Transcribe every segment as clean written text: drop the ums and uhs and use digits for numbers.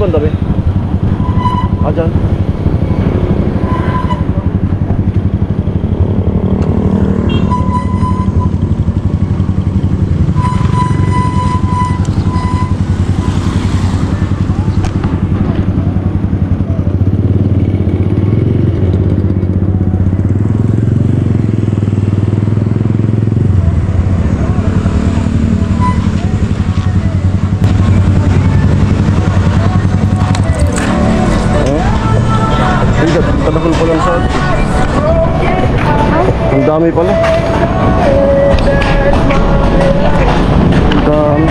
banda be? Dyan. Dami pala. Dami.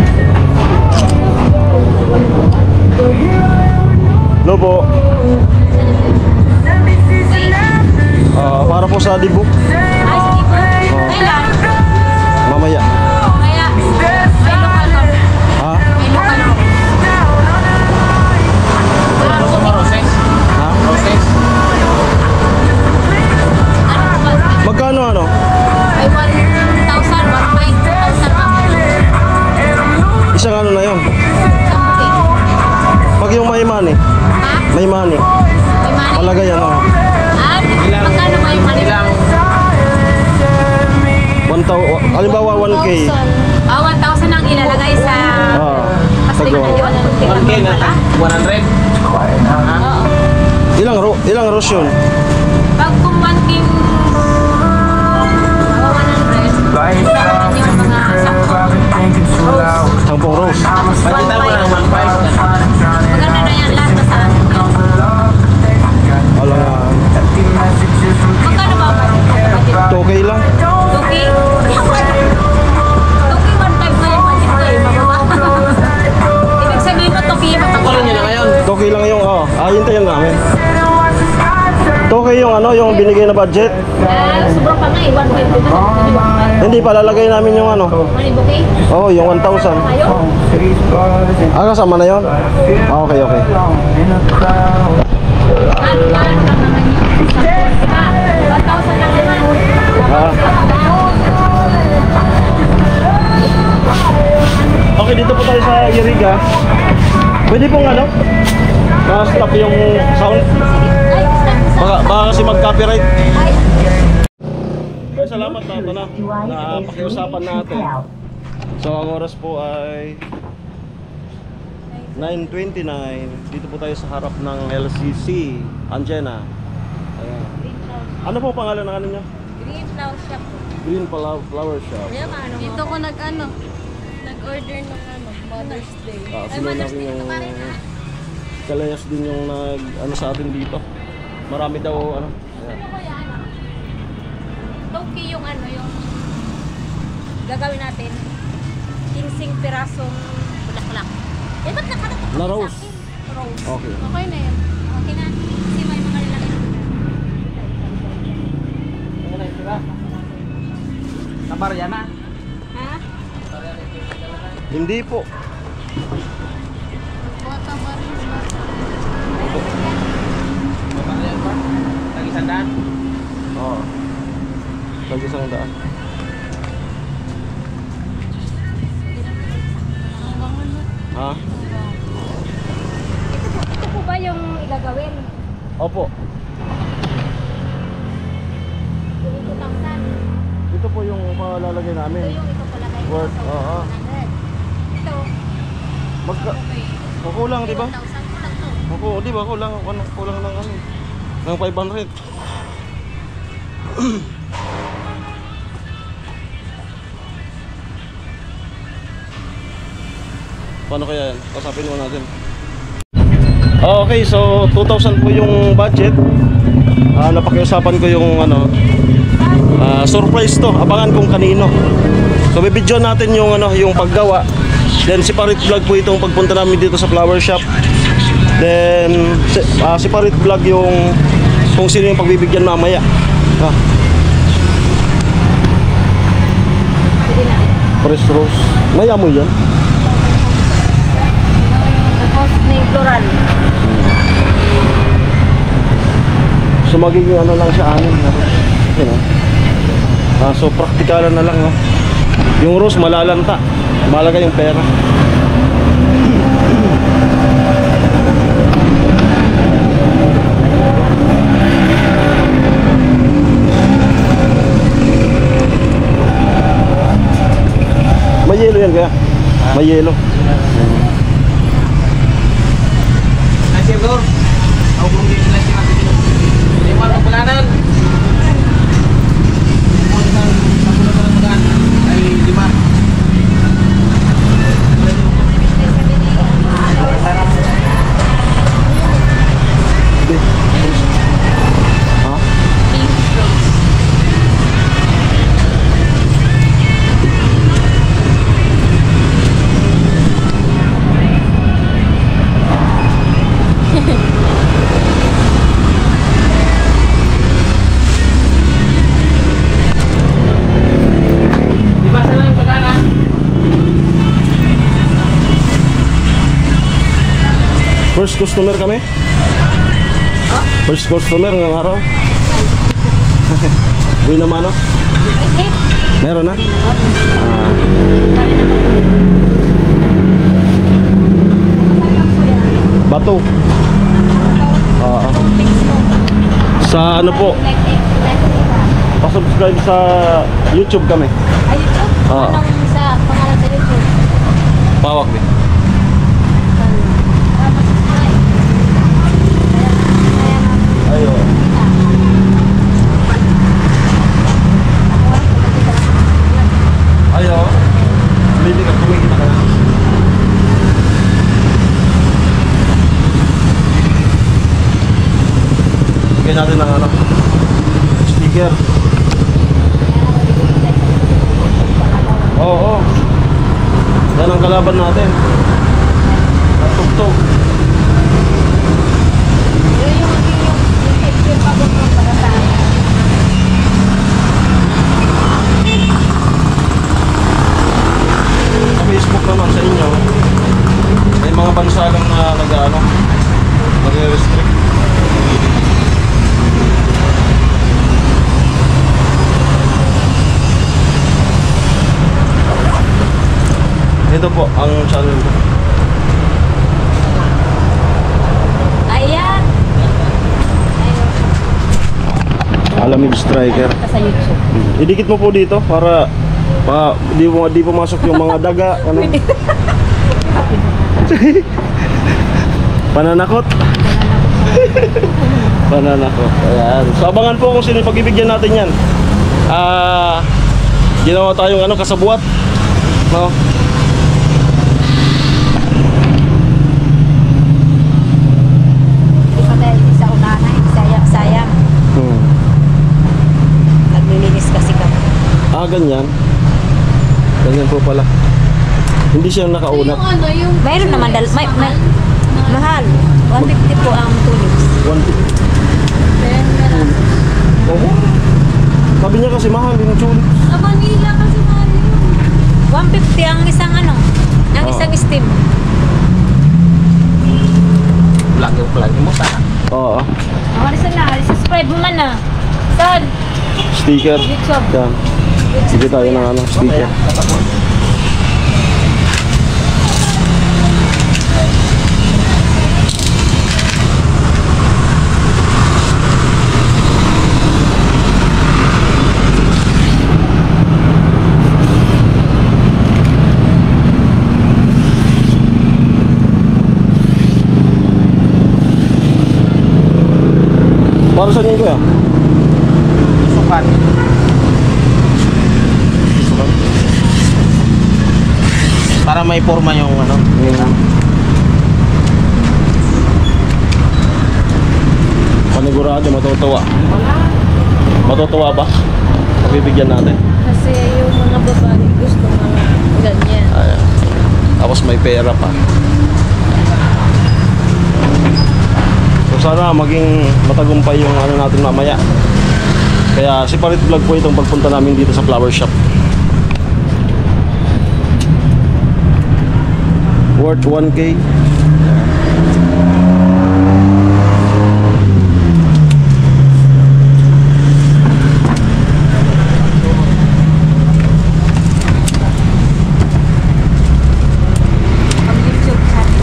No po. Para po sa dibuk. Ay, sige po. Kailan? Mamaya. Kaya, may lokal ka. Ha? May lokal ka. Roses? Ha? Roses? Magkano ano? Ay, 1,000, 1,500. Isang ano na yun? Pag yung may money. Ha? May money. May money? Palagay ano? Magkano may money? Ilang? 1,000. Halimbawa 1K. 1,000 ang ilalagay sa... Tagawa. 1K na 100? Oo. Ilang rows yun? Pag kung 1K 100, kailangan yung mga 10 rows. Pagkita mo ng 1.5. maganda na yan lahat na sa akin. Wala nga. Magkano ba? 2K lang. 2K? 2K 1.5 na yung budget ko eh. Mababa. Ibig sabihin mo 2K Wala nyo na ngayon. 2K lang yung hintayin namin. 2K yung ano, yung binigay na budget. sobrang pa nga eh. 1.5 ba? Hindi pa, lalagay namin yung ano. Manibuki? Oo, yung 1,000. Ayaw? Kasama na yun? Okay, okay. Ano lang naman yun? 1,000 lang naman. Okay, dito po tayo sa Iriga. Pwede pong ano? Ma-stop yung sound. Ay, Baka kasi mag-copyright. Kaya salamat na pakiusapan natin. So ang oras po ay 9:29. Dito po tayo sa harap ng LCC Anjena. Ayan. Ano po pangalan ng ano niya? Green Flower Shop. Green Flower Shop. Dito ko nag-order ng Mother's Day. Sino namin yung kalayas din yung nag sa atin dito. Marami daw ano. Ayan. Okay yung yung gagawin natin. 15 pirasong bulaklak. Ba't nakarating Na sa rose? akin? Rose. Okay. Okay na yun. Okay na. Kasi may mga lalaki na. Kabarya na. Ha? Hindi po. Bota ba rin sa... Kabarya ba? Tag-100? Oo. Tag-100. Ha? Ito po ba yung igagawin? Opo. Yung 2,000. Ito po yung palalagay namin. Ito yung ito palagay ko. Worth, So, oo. 100. Ito. Kulang, di ba? 1,000 ko lang to. Di ba? Kulang ng ano. Ng 500. Paano kaya yan? Pasapin mo natin. Okay, so 2,000 po yung budget. Napakiusapan ko yung ano, surprise to. Abangan kung kanino. So bibidyo natin yung ano, yung paggawa. Then si Parit Vlog po itong pagpunta namin dito sa flower shop. Then si Parit Vlog yung kung sino yung pagbibigyan mamaya. Fresh rose. May amoy yan. Tapos may floral. So magiging ano lang siya anin. You know? So praktikalan na lang. No? Yung rose malalanta. Malaga yung pera. May yelo yan kaya? May yelo. Ay, siguro. Ako kung hindi sila sinabi. Hindi mo ang pulanan. Ay, 5. Ha? First customer kami. First customer ngayong araw. Buhay naman, no? Meron na? Bato. Sa ano po? Pa-subscribe sa YouTube kami. Ay, ito? Anong sa pangalan sa YouTube? Pawak din. Ayo. Ayo. Hindi ka kumikita ka na. Bigyan natin ng ano, sticker. Oo. Yan ang kalaban natin. Tugtog. Yung pagod para sa akin. Sa Facebook naman sa inyo, may mga bansa lang na nag-ano, nag-restrict. Ito po ang channel ko. Ayan. Alamid Striker. Sa YouTube. Idikit mo po dito para di pumasok yung mga daga ano. Pananakot. Pananakot. Ayan. So abangan po kung sino yung pagbibigyan natin yan. Ginawa tayong ano, kasabuat. No? Di pa dahil sa unahan, sayang. Naglilinis kasi kami. Ganyan. Ganyan po pala. Hindi siya nakaunat. Mayroon naman, mahal. 150 po ang tulips. 150. Oo. Sabi niya kasi mahal yung tulips. Sa Manila kasi mahal yun. 150 ang isang ano, ang isang stem. Plug mo sana. Oo. Alisan na, subscribe mo man na. Saan? Sticker. YouTube. Yan. Sige tayo ng ano, sticker. Para saan yun kuya? Sukan. Para may forma yung ano. Panigurado, matutuwa. Matutuwa ba? Pabibigyan natin. Kasi yung mga babae gusto mga ganyan. Ayan. Tapos may pera pa. So sana maging matagumpay yung ano natin mamaya. Kaya si Parit Vlog po itong pagpunta namin dito sa flower shop. Worth 1K. Ang YouTube channel.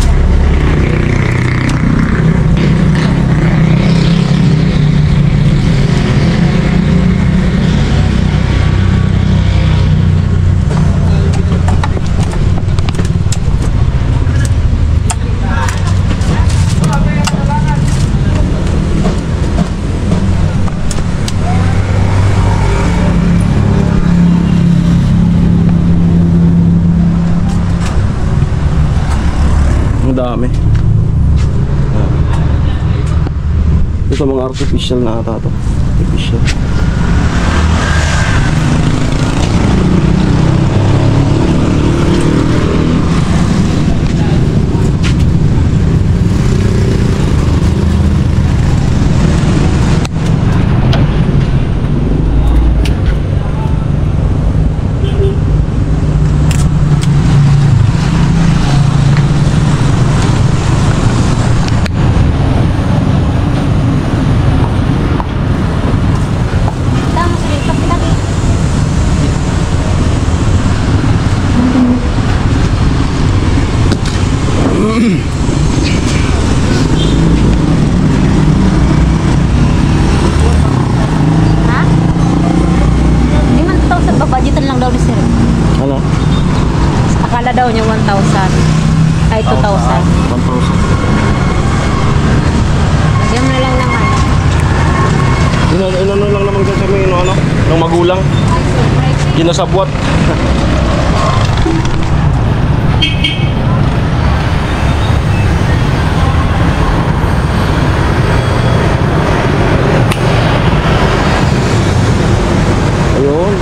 Ang dami. Ito mga artificial na ata to. Artificial. daw niya 1,000. Ay, 2,000. 1,000. Lagyan mo na lang naman. Ano lang naman kasi may ano, ng magulang. Ginasabwat. Ayun.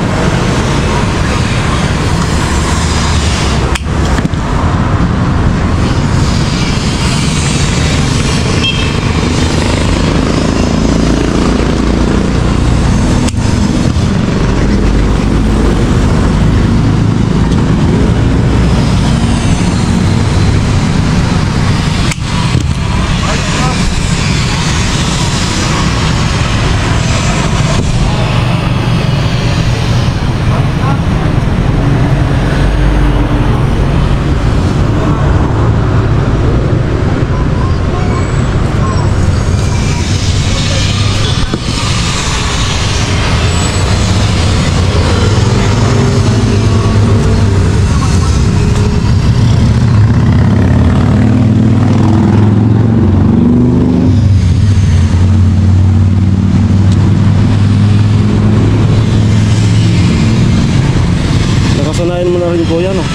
Nakasanayan mo na rin po yan, oh.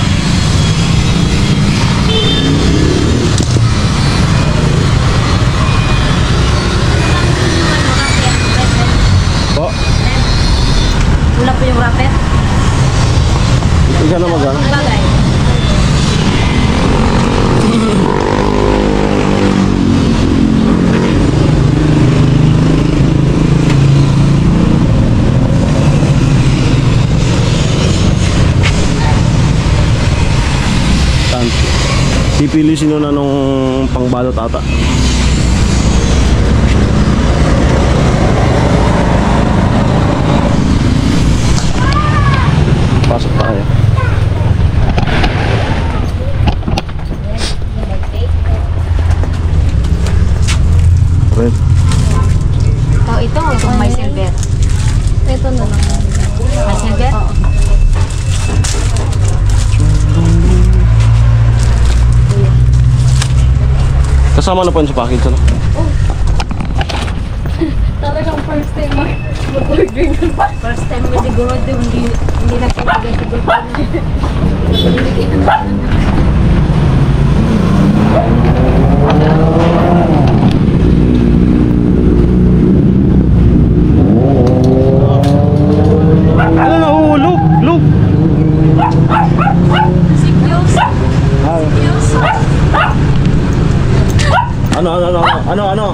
Po, Wala po yung wrapper. ika na mag-ano. Bagay. Pipili sino na nung pangbalot ata. Pasok tayo. Red. Oh, ito. Itong may silver. Ito na lang. May silver? Kasama na po yun sa package, ano? Talagang first time mag-ordering ng First time mo siguro ito, hindi na pinagay siguro. Ano na? Oh, look! Sikyos. Ay. Sikyos. Ano nga?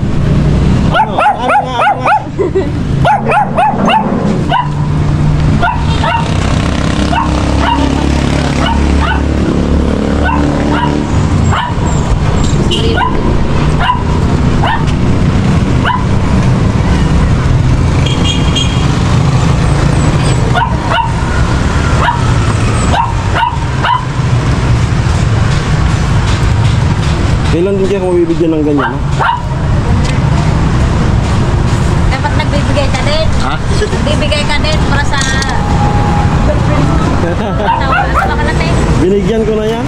Kailan din kaya kung mabibigyan ng ganyan, no? Dapat nagbibigay ka din. Ha? Nagbibigay ka din para sa tawa. Baka natin. Binigyan ko na yan.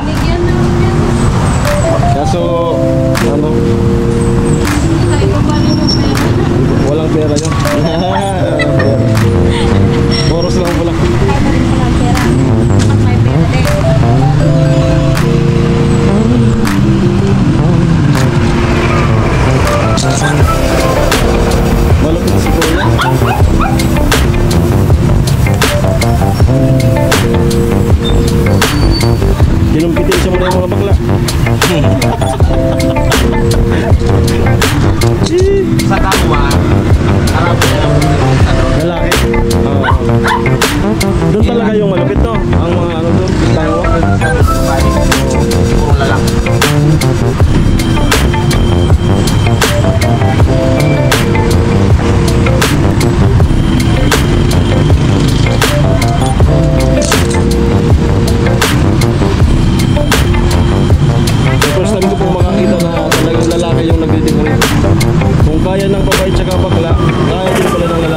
bigyan naman yan. Kaso, ano, Kahit pa paano yung pera. walang pera yun. Boros lang pala. Dapat may pera din. Malapit si Kuya. Kinumpitin siya muna yung mga bakla. Sa kapwa, harap na lang Lalaki. Doon talaga yung malapit, no? Ang mga ano doon, tayo. puro lalaki. First time ko pong makakita na talagang lalaki yung nagde-decorate. Kung kaya ng babae tsaka bakla, kaya din pala ng lalaki.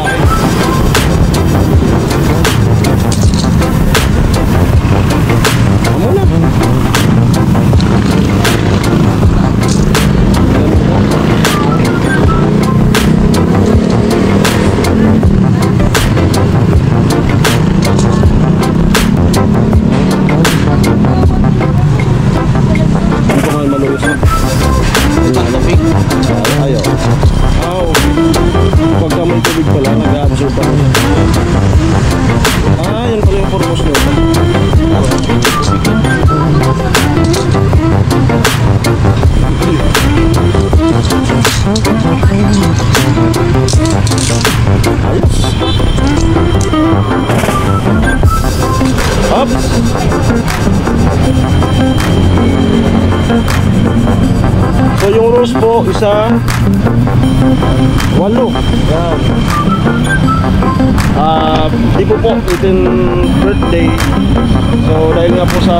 rose po, isa 8. Yan. Di po 18 birthday. So dahil nga po sa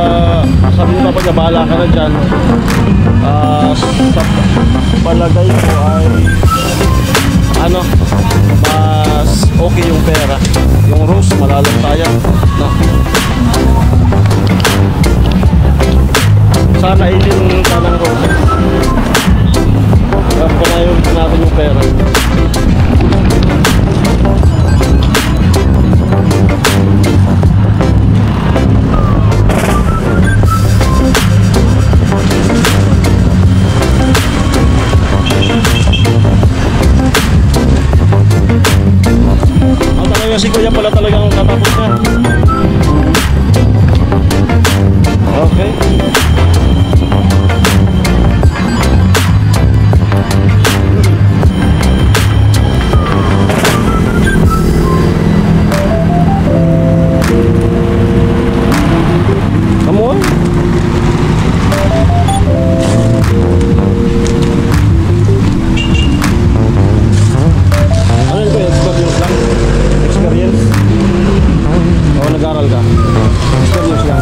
sabi nila pa niya, bahala ka na dyan. Sa palagay ko ay ano, mas okay yung pera. Yung rose, malalantayan, no? Sana 18 ka ng rose. Kaya panayon natin yung pera. Si Kuya pala talagang katapos na. Okay. Come on. Ano yun, Kuya? Experience lang? Experience? O nag-aral ka? Experience lang.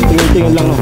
Tingin-tingin lang, no?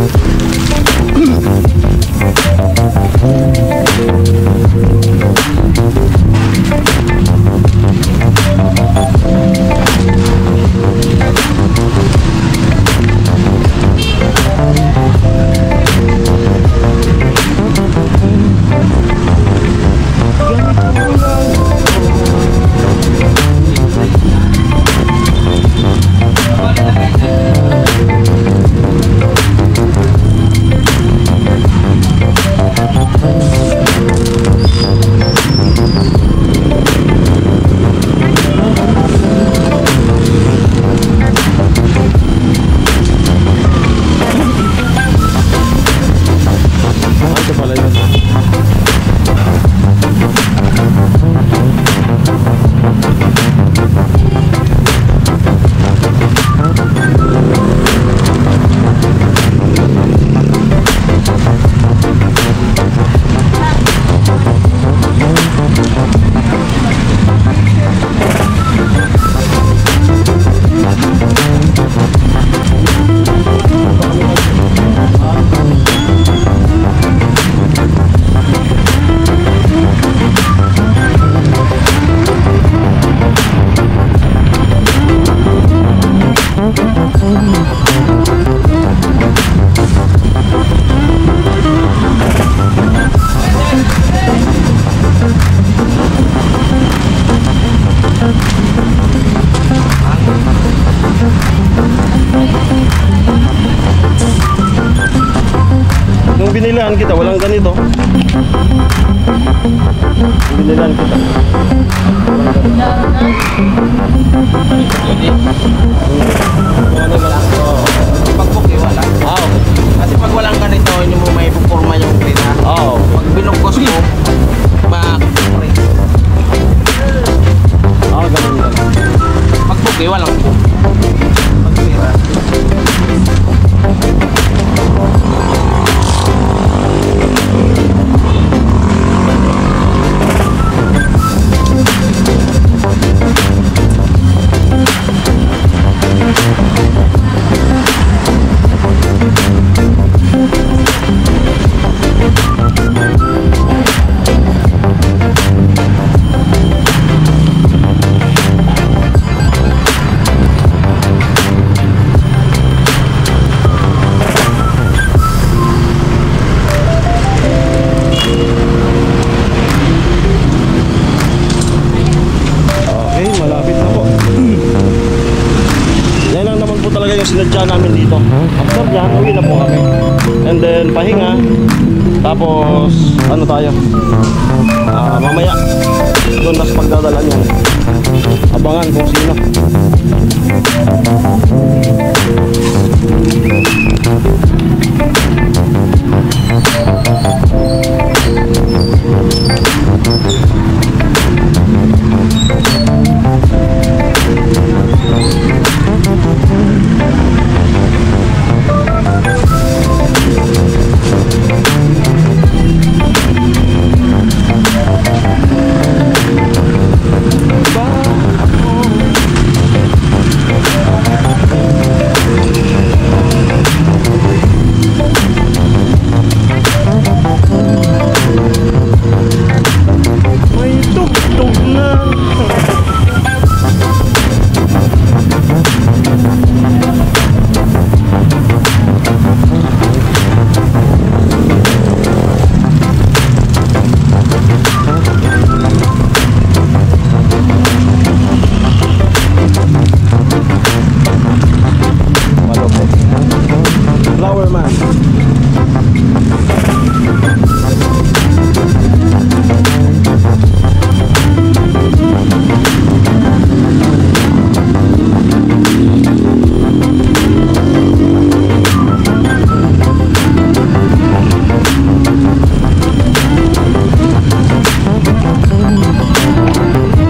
Nung binilan kita, walang ganito. Binilan kita. Pag-book eh, wala. Okay. Kasi pag walang ganito, hindi mo may puporma yung pera. Pag binukos mo, Ganun lang. pag-book eh, walang book. Pag-pera. sinadya namin dito. After dyan, uwi na po kami. And then, pahinga. Tapos, ano tayo? Mamaya, doon nas pagdadalan yan. Abangan kung sino.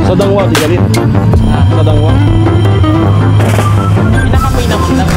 Sa Dangwa, di galit. Sa Dangwa. Pinakamoy naman lang.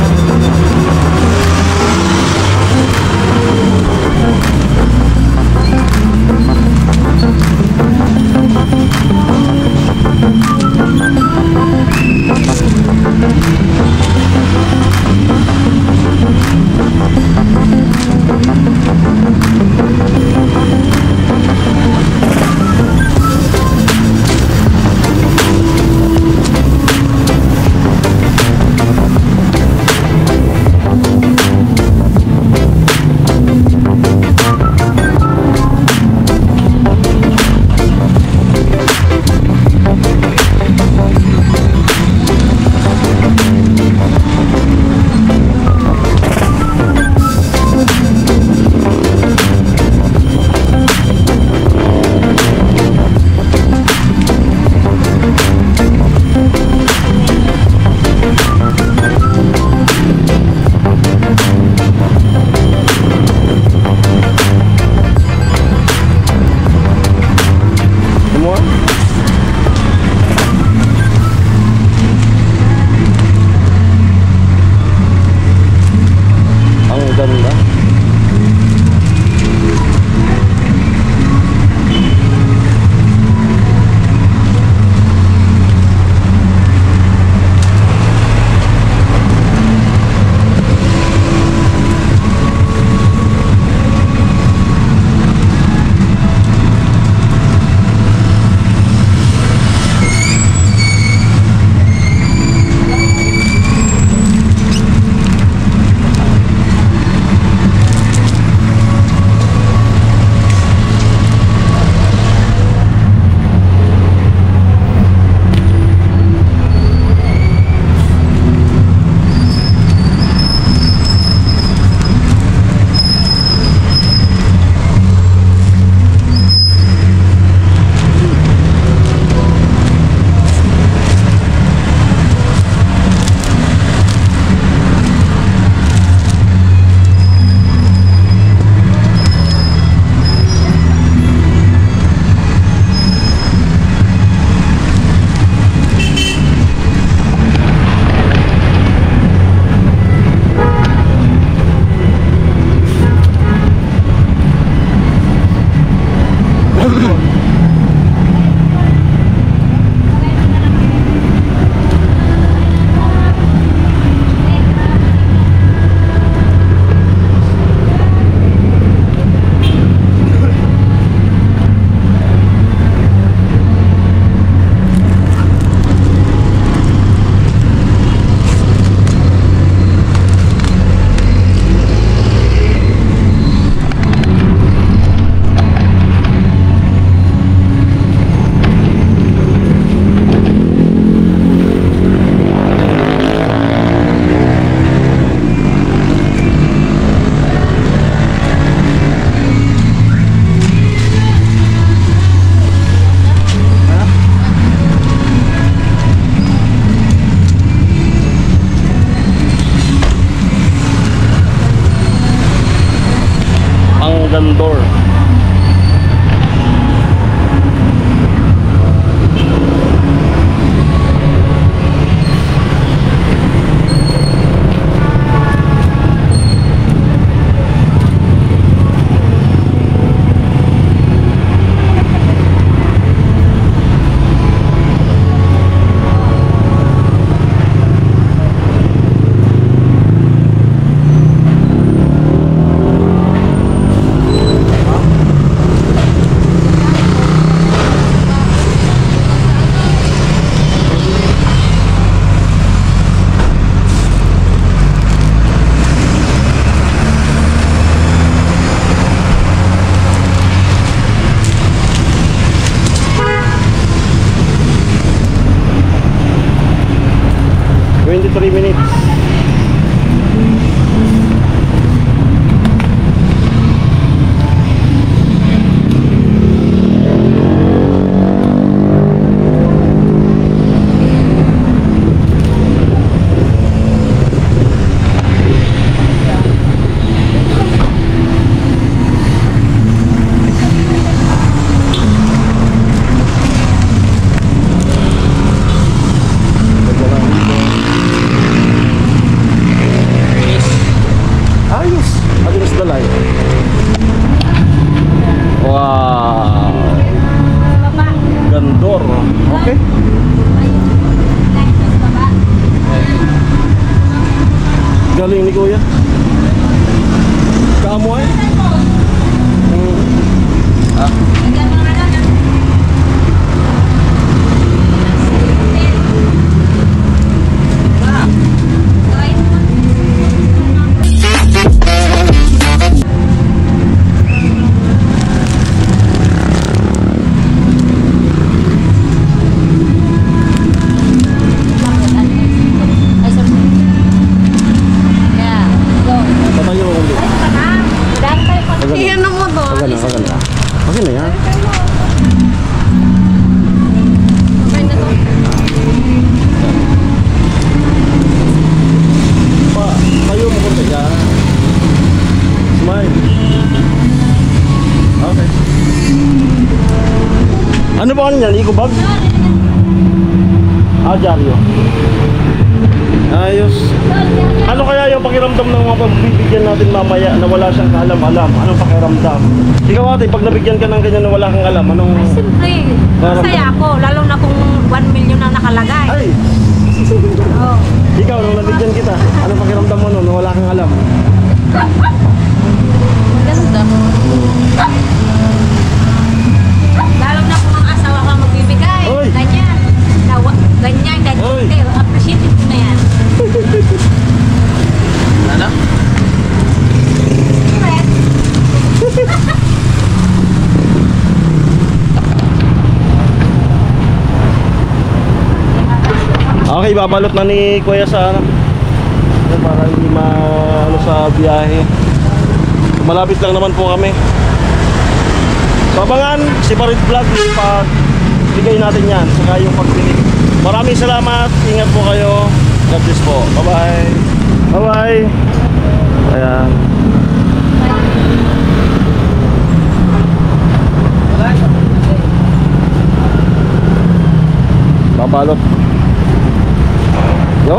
Gandor. Galing ni Kuya. Kaamoy. Lagyan mo na lang. Kain mo. Ay, sorry. Yeah, go. Patayo ko ulit. Dahil tayo pa. Iyan na mo to. Maganda. Okay na yan. Okay na to. Tayo mo konti dyan. Smile. Okay. Ano ba kanyan? Eco bag? Dyaryo. Ayos. Ano kaya yung pakiramdam ng mga pagbibigyan natin mamaya na wala siyang kaalam-alam? Anong pakiramdam? Ikaw ate, pag nabigyan ka ng ganyan na wala kang alam, anong... Siyempre, masaya ako. Lalo na kung 1 million na nakalagay. Ay! Oh. Ikaw, nung nabigyan kita, anong pakiramdam mo nun na wala kang alam? Maganda. Lalo na kung ang asawa ka magbibigay. Oy! Ganyan. Ganyan. Oy! Appreciate ko na yan. Ano? Okay, babalot na ni Kuya sa ano. Para hindi ano sa biyahe. Malapit lang naman po kami. So abangan si Parit Vlog pag bigay natin yan. Saka yung pagbinig. Maraming salamat. Ingat po kayo. God bless po. Bye bye. Bye bye. Ayan. Babalot. Yo.